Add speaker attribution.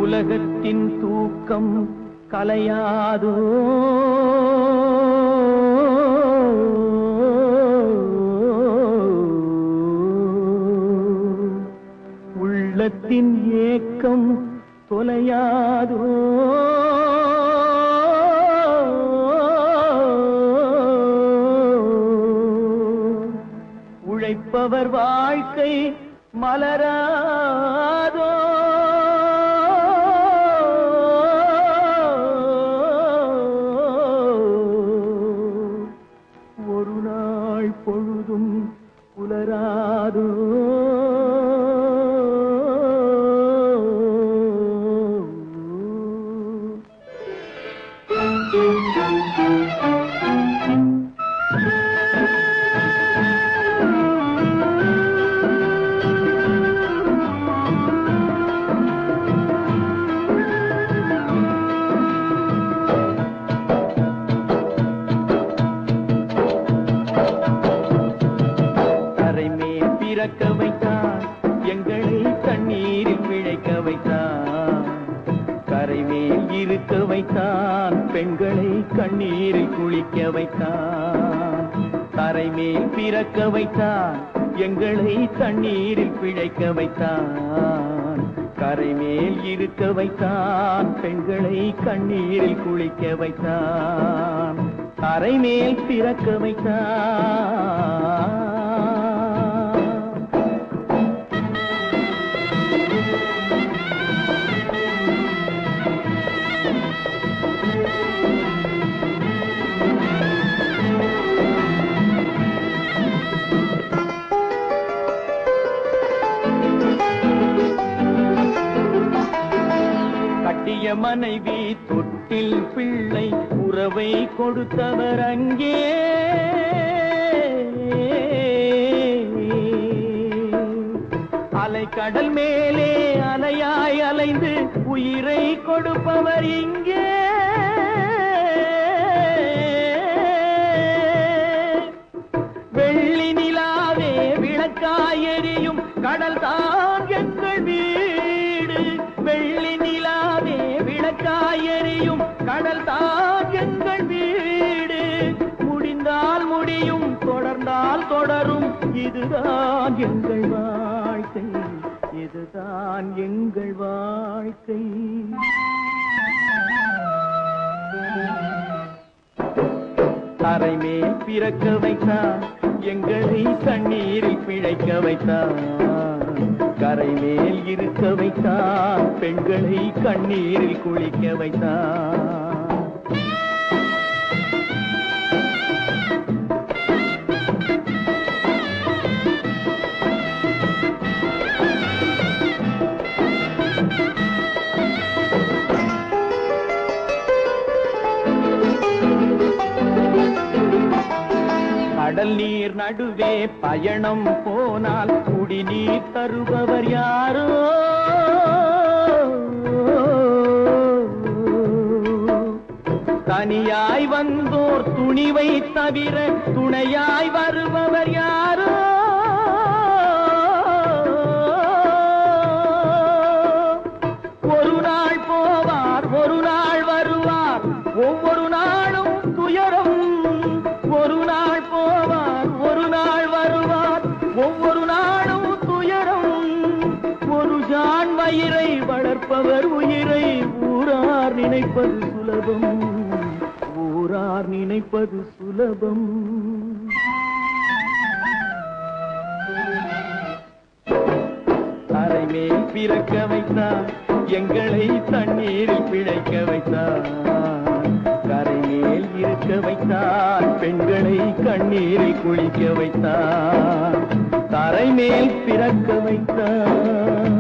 Speaker 1: உலகத்தின் தூக்கம் கலையாதோ உள்ளத்தின் ஏக்கம் தொலையாதோ உழைப்பவர் வாழ்க்கை மலராதோ ஒரு நாள் பொழுதும் புலராதோ பிறக்க வைத்தான் எங்களை தண்ணீரில் பிழைக்க வைத்தான் கரைமேல் இருக்க வைத்தான் பெண்களை கண்ணீரில் குளிக்க வைத்தான் தரைமேல் பிறக்க வைத்தான் எங்களை தண்ணீரில் பிழைக்க வைத்தான் கரைமேல் இருக்க வைத்தான் பெண்களை கண்ணீரில் குளிக்க வைத்தான் தரைமேல் பிறக்க வைத்தான் கட்டிய மனைவி தொட்டில் பிள்ளை உறவை கொடுத்தவர் அங்கே அலைக்கடல் மேலே அலையாய் அலைந்து உயிரை கொடுப்பவர் இங்கே வெள்ளி நிலாவே விளக்காய் எரியும் கடல் தான் எங்கள் வீடு வெள்ளி நிலாவே விளக்காய் எரியும் கடல் தான் எங்கள் வீடு முடிந்தால் முடியும் தொடர்ந்தால் தொடரும் இதுதான் எங்கள் வாழ்க்கை இதுதான் எங்கள் வாழ்க்கை தரைமேல் பிறக்க வைத்தான் எங்களை தண்ணீரில் பிழைக்க வைத்தான் கரைமேல் இருக்க வைத்தான் பெண்களை கண்ணீரில் குளிக்க வைத்தான் கடல் நீர் நடுவே பயணம் போனால் குடிநீர் தருபவர் யாரோ தனியாய் வந்தோர் துணிவை தவிர துணையாய் வருபவர் யாரோ ஒரு நாள் போவார் ஒரு நாள் வருவார் ஒவ்வொரு நாளும் துயரம் ஒரு நாள் போவார் ஒரு நாள் வருவார் ஒவ்வொரு நாளும் துயரம் ஒரு ஜான் வயிறை வளர்ப்பவர் உயிரை ஊரார் நினைப்பது சுலபம் ஊரார் நினைப்பது சுலபம் தரைமேல் பிறக்க வைத்தார் எங்களை தண்ணீரில் பிழைக்க வைத்தார் கரைமேல் இருக்க வைத்தார் பெண்களை கண்ணீரில் குளிக்க வைத்தார் தரைமேல் பிறக்க வைத்தார்